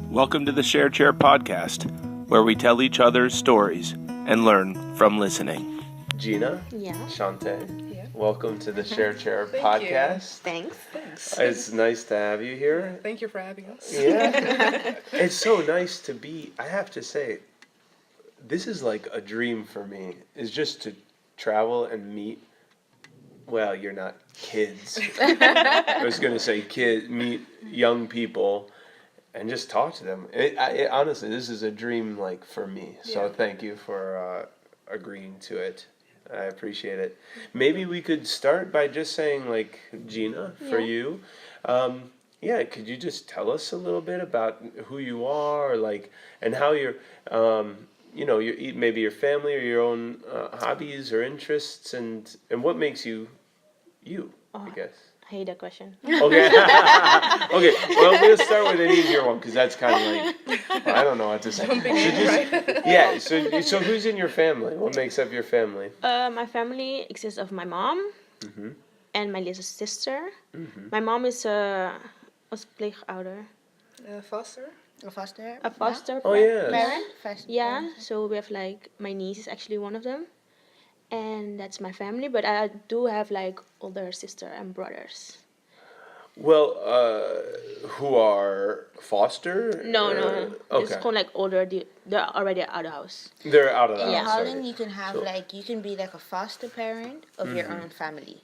Welcome to the Share Chair podcast, where we tell each other's stories and learn from listening. Ghina, Yeah. Chante, Yeah. welcome to the Share Chair Thank podcast. Thanks. Thanks. It's nice to have you here. Thank you for having us. Yeah, it's so nice to be. I have to say, this is like a dream for me. Is just to travel and meet. Well, you're not kids. I was gonna say meet young people, and just talk to them. Honestly, this is a dream like for me. So Yeah. thank you for agreeing to it. I appreciate it. Maybe we could start by just saying like Ghina for Yeah. you. Yeah, could you just tell us a little bit about who you are, like, and how you're, maybe your family or your own hobbies or interests, and what makes you, I guess. I hate that question. Okay. Okay. Well, we'll start with an easier one because that's kind of like I don't know what to say. Yeah. So who's in your family? What makes up your family? My family consists of my mom Mm-hmm. and my little sister. Mm-hmm. My mom is was pleegouder, Foster? A foster? a foster Oh yeah. Parent? Foster Yeah, parent. so we have like my niece is actually one of them, and that's my family. But I do have like older sister and brothers. Well, who are foster? No, it's Okay. called like older. They're already out of the house. They're out of the In house. Holland, sorry. you can have So- you can be like a foster parent of your own family.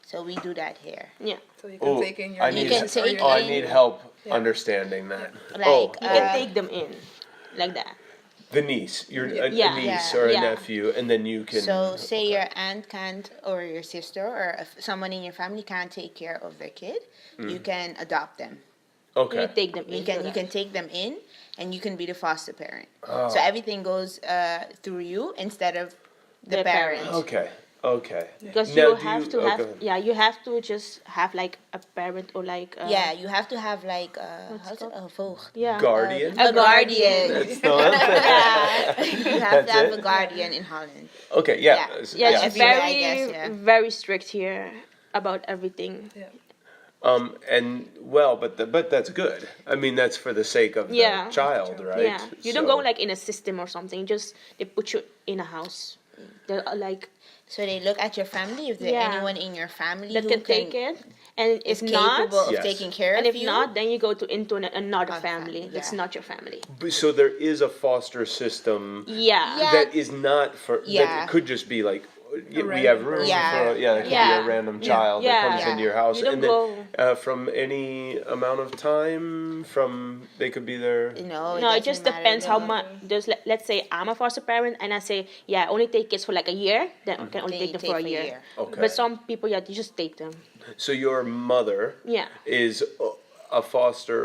So we do that here. Yeah, So you can Oh, take in your I You need. can nieces or take your I in- need help Yeah. understanding that. Like, you can take them in, like that. The niece, a Yeah. niece Yeah. or a Yeah. nephew, and then you can. So say your aunt can't, or your sister, or if someone in your family can't take care of their kid, you can adopt them. Okay. You take them in. You can take them in, and you can be the foster parent. Oh. So everything goes through you instead of the The parent. parents. Okay. Okay. Because Now, you do have you- to oh, have, go ahead. yeah, you have to just have like a parent or like Yeah, you have to have like What's how's it it? A voogd. yeah, Guardian. a guardian. That's not. Yeah, you have That's to have it? a guardian in Holland. Okay. Yeah. Yeah. Yeah, it's Everywhere, I very guess, yeah. very strict here about everything. Yeah. And well, but that's good. I mean, that's for the sake of Yeah. the child, right? Yeah, you don't So- go like in a system or something. Just they put you in a house. They're like So they look at your family if there's Yeah. anyone in your family that who can take it, and is if not, capable of Yes. taking care and of if you. not, then you go to into another A family. family, That's yeah. not your family. So there is a foster system Yeah. Yeah. that is not for. That Yeah. it could just be like. We random have room person. for it could be Yeah. a random Yeah. child that Yeah. comes Yeah. into your house, You don't and then go. from any amount of time from they could be there. No, No, it just doesn't matter. depends how Yeah. much. Let's say I'm a foster parent and I say, yeah, I only take kids for like a year, then I can only Then take you them for a take year. Okay. But some people, yeah, you just take them. So your mother Yeah. is a foster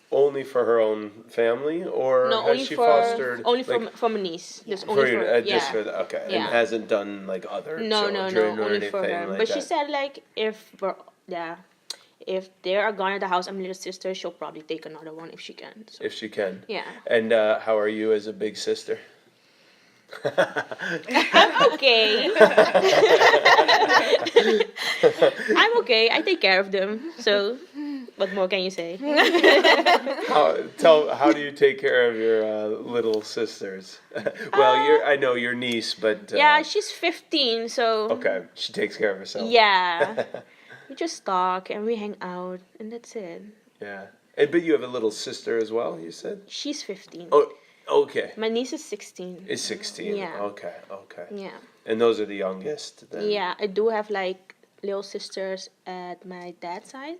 only for her own family, or No, has only she for fostered only like, from a niece. Just for only you, for just yeah. for the okay, and Yeah. hasn't done like other No, children or only anything for her. like But that. she said like if they are gone at the house, I'm little sister. She'll probably take another one if she can. So. if she can. Yeah. And how are you as a big sister? I'm okay. I'm okay. I take care of them. So, what more can you say? How do you take care of your little sisters? Well, I know your niece, but Yeah, she's 15, so okay, she takes care of herself. yeah. We just talk and we hang out, and that's it. Yeah. But you have a little sister as well, you said? She's 15. Oh, okay. My niece is 16. Is 16. Yeah. Okay. Yeah. And those are the youngest then? Yeah, I do have like little sisters at my dad's side,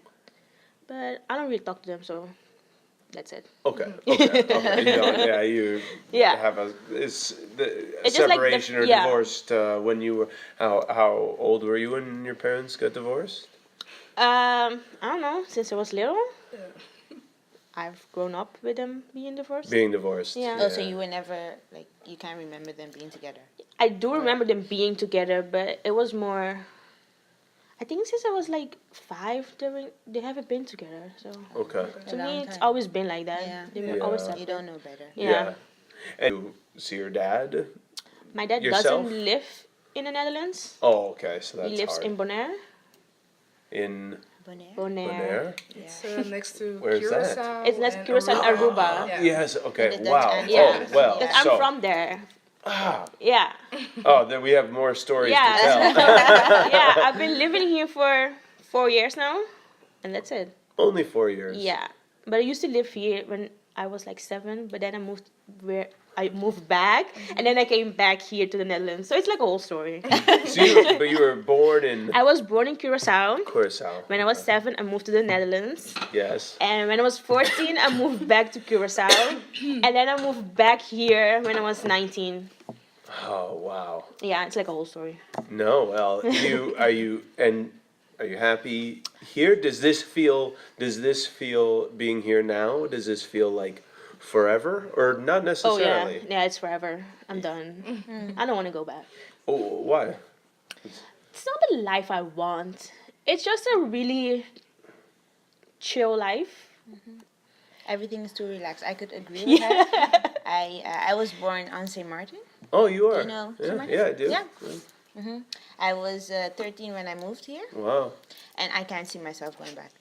but I don't really talk to them, so that's it. Okay. You Yeah. have It's just like separation or yeah. divorced when you were, how old were you when your parents got divorced? I don't know. Since I was little, I've grown up with them being divorced. Being divorced. Yeah. Oh, so you were never like you can't remember them being together. I do remember them being together, but it was more. I think since I was like 5, they haven't been together. So Okay. to A me, long it's time. always been like that. Yeah. They were Yeah. always You separate. don't know better. Yeah. And you see your dad? My dad Yourself? doesn't live in the Netherlands. Oh, okay. So that's He lives hard. in Bonaire. In Bonaire. Bonaire. Bonaire? It's next to Where's that? Curacao. It's next and Curacao and Aruba. Yeah. Yes. Okay. In the Dutch Wow. Antilles. Yeah. Oh well. Because Yeah. I'm from there. Ah. Yeah. Oh, then we have more stories Yeah. to tell. Yeah. I've been living here for 4 years now, and that's it. Only 4 years. Yeah. But I used to live here when I was like 7, but then I moved back, and then I came back here to the Netherlands. So it's like a whole story. So but you were born in I was born in Curacao. Curacao. When I was 7, I moved to the Netherlands. Yes. And when I was 14, I moved back to Curacao. And then I moved back here when I was 19. Oh wow. Yeah, it's like a whole story. No. Well, are you happy here? Does this feel being here now? Does this feel like forever or not Oh, necessarily? yeah. Yeah, it's forever. I'm done. I don't want to go back. Oh, why? It's not the life I want. It's just a really chill life. Everything is too relaxed. I could agree with that. I was born on Saint Martin. Oh, you are. You know Yeah, Saint Martin? yeah, I do. Yeah. I was 13 when I moved here, Wow. and I can't see myself going back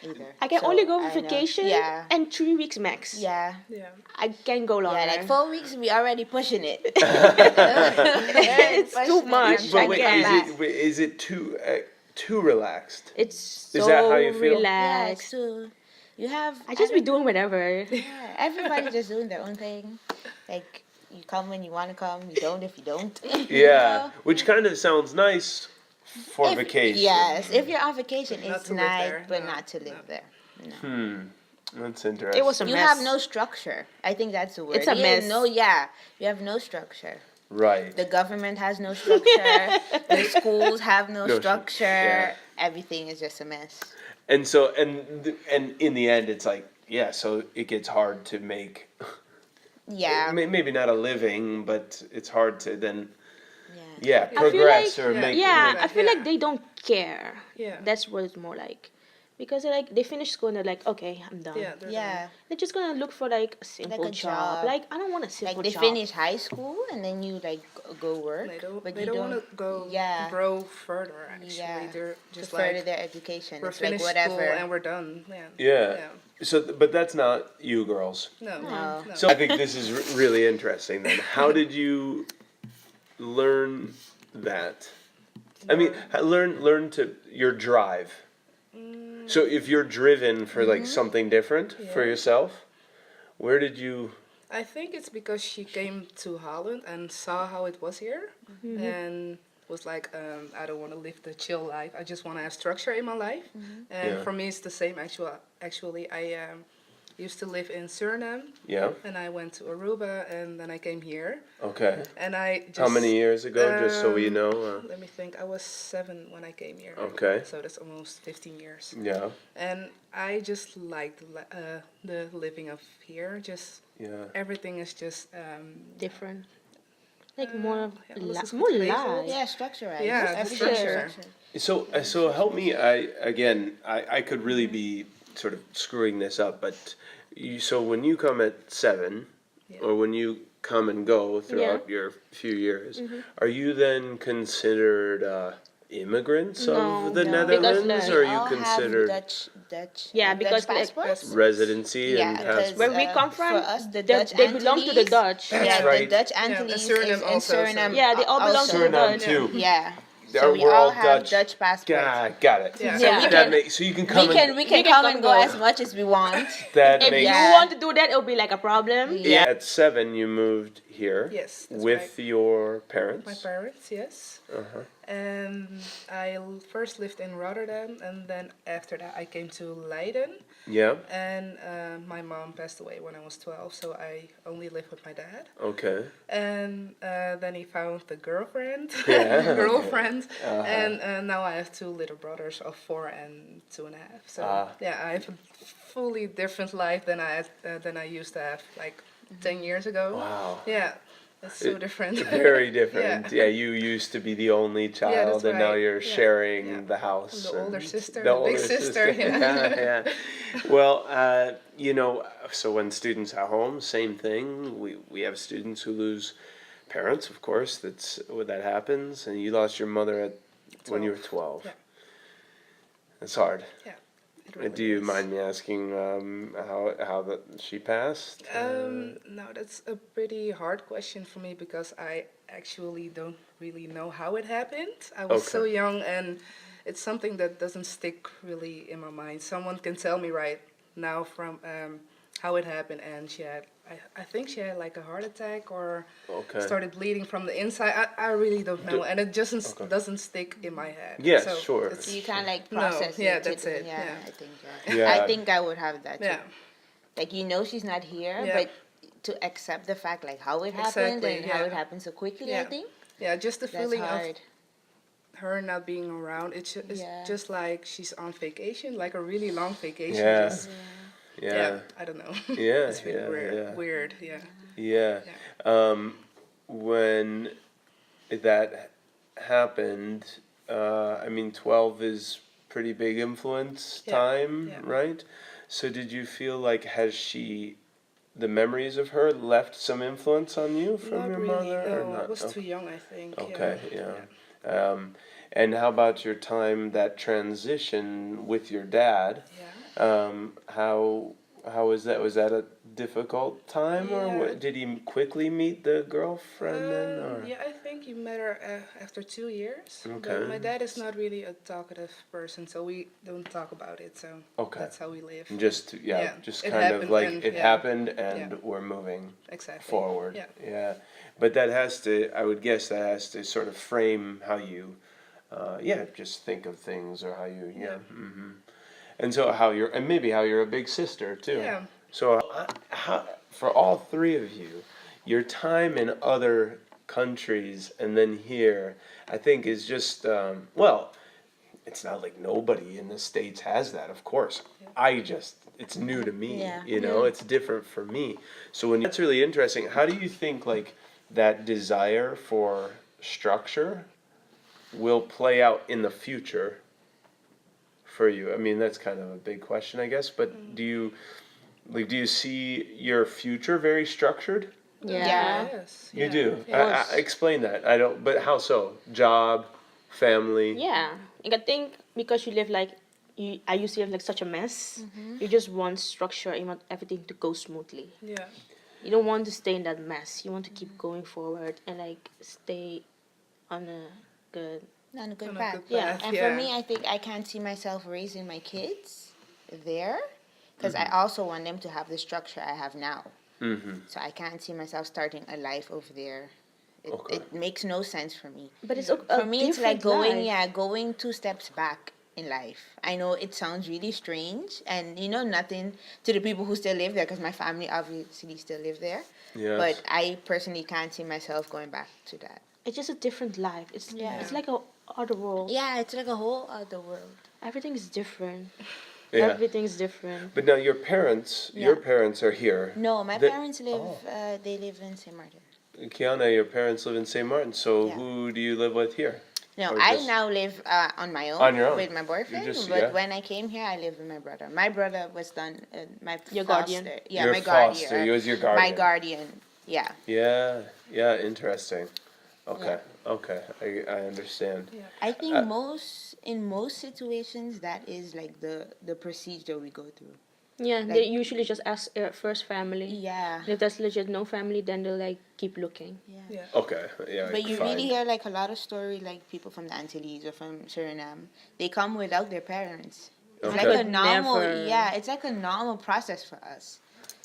either. I can So only go I for know- vacation Yeah. and 3 weeks max. Yeah. Yeah. I can go longer. Yeah, like 4 weeks, we already pushing it. It's too much. But I wait, can't. is it too relaxed? It's so Is that how you feel? Yeah, relaxed. so you have. I just be doing whatever. Yeah, everybody's just doing their own thing. Like you come when you want to come, you don't if you don't. Yeah, which kind of sounds nice for If- vacation. Yes, if you're on vacation, Not it's to live nice, there, but no, not to live no. there. That's interesting. It was a You mess. have no structure. I think that's the word. It's a You have mess. you have no structure. right. The government has no structure. The schools have no, No structure. yeah. Everything is just a mess. And so and in the end, it's like so it gets hard to make. Yeah. Maybe not a living, but it's hard to then Yeah. I feel progress like- or Yeah. make. Yeah, make- I feel Yeah. like they don't care. Yeah. That's what it's more like. Because they finish school and they're like, okay, I'm done. Yeah. they're Yeah. They're just gonna look for like a simple a job. job. Like I don't want a simple Like they job. finish high school and then you like go work. done. They don't. but They you don't want to go Yeah. grow further. Actually, Yeah. they're To just further like their education. we're It's like finished whatever. school and we're done. Yeah. Yeah. So, but that's not you girls. No. No. No. So I think this is really interesting. Then, how did you learn that? I mean, learn to your drive. So if you're driven for like something different for Yeah. yourself, where did you? I think it's because she came to Holland and saw how it was here, and was like, I don't want to live the chill life. I just want to have structure in my life. And Yeah. for me, it's the same. Actually, I used to live in Suriname, Yeah. and I went to Aruba, and then I came here, Okay. and I just. How many years ago? Just so we know. Let me think. I was 7 when I came here. Okay. So that's almost 15 years. Yeah. And I just liked the living of here. Just Yeah. everything is just Different. Like more ja, alles is goed more geregeld. live. Yeah, structurized. Yeah, the Everything is structure. structured. So help me. I could really be sort of screwing this up, but so when you come at 7, Yeah. or when you come and go throughout your few years, are you then considered immigrants No, of the no. Netherlands, Because, or are We you all considered have Dutch. Yeah, Dutch because, like, passports. residency Yeah, and 'cause, passport? Where we come for from, us, the they Dutch belong to the Antilles. Dutch. That's Yeah, right. the Dutch and Antilles Suriname is also, in Suriname. Yeah, they all belong to the Suriname Dutch. too. Yeah. They're- So we we're all all have Dutch. Dutch passports. Got it. Yeah. So we That can- makes so you can come We can We can come come and go go. as much as we want. that If makes you Yeah. want to do that, it'll be like a problem. yeah. At 7, you moved here. Yes, that's with your parents. my parents, yes. Uh-huh. And I first lived in Rotterdam, and then after that I came to Leiden. Yeah. And my mom passed away when I was 12, so I only lived with my dad. Okay. And then he found the girlfriend, Yeah. girlfriend, Uh-huh. and now I have 2 little brothers of 4 and 2.5. So Ah. yeah, I have a fully different life than I used to have like 10 years ago. Wow. Yeah, it's so different. Very different. Yeah. You used to be the only child, that's and now right. you're Yeah. sharing Yeah. the house. The older and sister, the the big older sister, yeah. yeah. Well, so when students at home, same thing. We have students who lose parents, of course. That's when that happens, and you lost your mother when you were 12. Yeah. It's hard. Yeah. It really Do you is. mind me asking how that she passed? No, that's a pretty hard question for me because I actually don't really know how it happened. I was so Okay. young, and it's something that doesn't stick really in my mind. Someone can tell me right now from how it happened, and I think she had like a heart attack or Okay. started bleeding from the inside. I really don't know, and it just Okay. doesn't stick in my head. Yes, So sure. it's- You can't like No, process yeah, it. that's it, Yeah, yeah. I think. Yeah. I think I would have that too. Yeah. Like she's not here, Yeah. but to accept the fact like how it happened Exactly, and how yeah. it happened so quickly, I Yeah. think Yeah, just the that's feeling hard. of her not being around. It's Yeah. just like she's on vacation, like a really long vacation. Yeah. Just, Yeah. I don't know. Yeah, It's really yeah, weird. yeah. Weird, yeah. Yeah. When that happened, I mean, 12 is pretty big influence Yeah, time, yeah. right? So did you feel like the memories of her left some influence on you from Not your really. mother or No, I not? was too Okay. young, I think. Okay, yeah. And how about your time, that transition with your dad? Yeah. How was that? Was that a difficult time, or Yeah. did he quickly meet the girlfriend then? Or Yeah, I think you met her after 2 years. Okay. But my dad is not really a talkative person, so we don't talk about it. So Okay. that's how we live. just Yeah, just it kind of happened like and- it yeah. happened and Yeah. we're moving Exactly. forward. Yeah. Yeah, but that has to. I would guess that has to sort of frame how you, just think of things or how you. Yeah. Hmm. And so and maybe how you're a big sister too. Yeah. So for all three of you, your time in other countries and then here, I think is just it's not like nobody in the States has that, of course. It's new to me, Yeah. it's different for me. So that's really interesting. How do you think like that desire for structure will play out in the future for you? I mean, that's kind of a big question, I guess, but do you see your future very structured? Yeah. Yes. You yeah. do. Yeah. Explain that. I don't. But how so? Job, family. Yeah, like I think because you live like I used to live like such a mess. You just want structure. You want everything to go smoothly. Yeah. You don't want to stay in that mess. You want to keep going forward and like stay on a good. On a good On a path. good Yeah. path, And yeah. for me, I think I can't see myself raising my kids there because I also want them to have the structure I have now. Mm-hmm. So I can't see myself starting a life over there. Okay. It makes no sense for me. But it's For me, it's like different life. going 2 steps back in life. I know it sounds really strange, and nothing to the people who still live there because my family obviously still live there. Yes. But I personally can't see myself going back to that. It's just a different life. It's Yeah. it's like a other world. Yeah, it's like a whole other world. Everything is different. Yeah. Everything's different. But now your parents are here. No, my The- parents live. They live in St. Martin. Kiana, your parents live in St. Martin. So Yeah. who do you live with here? No, Or I just- now live on my own, On your own. with my boyfriend. just- but yeah. when I came here, I lived with my brother. My brother was done. My Your foster, guardian. Yeah, Your my foster, guardian. he was your guardian. My guardian. Yeah. Yeah. Yeah. Interesting. Okay. Okay. I understand. Yeah. I think in most situations that is like the procedure we go through. Yeah, they usually just ask first family. Yeah. And if there's legit no family, then they'll like keep looking. Yeah. Okay. Yeah. But you fine. really hear like a lot of story like people from the Antilles or from Suriname. They come without their parents. It's Okay. like a normal Never. it's like a normal process for us.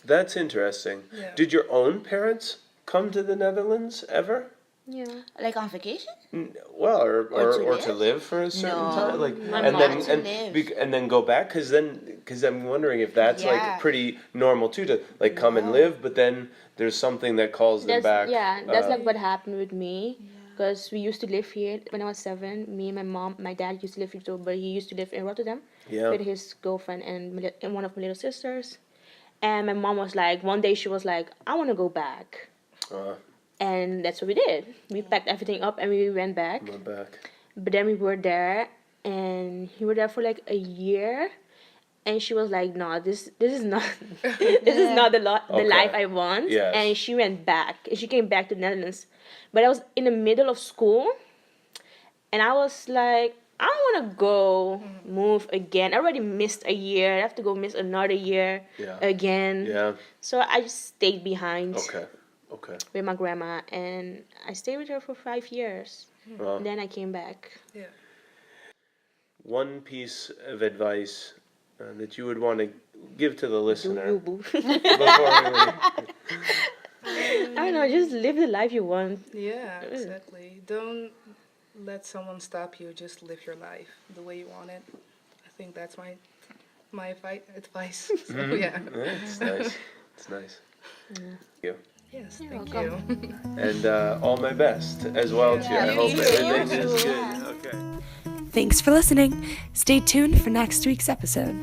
That's interesting. Yeah. Did your own parents come to the Netherlands ever? Yeah. Like on vacation? Well, or to to live for a certain No. time, like, My and mom- then To live. and then go back, because I'm wondering if that's Yeah. like pretty normal too, to like come and No. live, but then there's something that calls them back. That's uh, like what happened with me. Because we used to live here when I was 7. Me and my mom, my dad used to live here too, but he used to live in Rotterdam Yeah. with his girlfriend and one of my little sisters. And my mom was like, one day she was like, I want to go back. Uh, And that's what we did. We packed everything up and we went back. went back. But then we were there, and we were there for like a year. And she was like, "No, this is not this is not the Okay. life I want." Yes. And she went back. And she came back to the Netherlands. But I was in the middle of school, and I was like, I don't want to go move again. I already missed a year. I have to go miss another year again. Yeah. So I just stayed behind Okay. with my grandma, and I stayed with her for 5 years. Well, Then I came back. Yeah. one piece of advice that you would want to give to the Do listener you, boo? before we leave. I don't know. Just live the life you want. Yeah, exactly. Don't let someone stop you. Just live your life the way you want it. I think that's my advice. So, yeah. It's nice. It's nice. Thank you. Yes, You're thank welcome. you. And all my best as well to you. I hope everything is good. Okay. Thanks for listening. Stay tuned for next week's episode.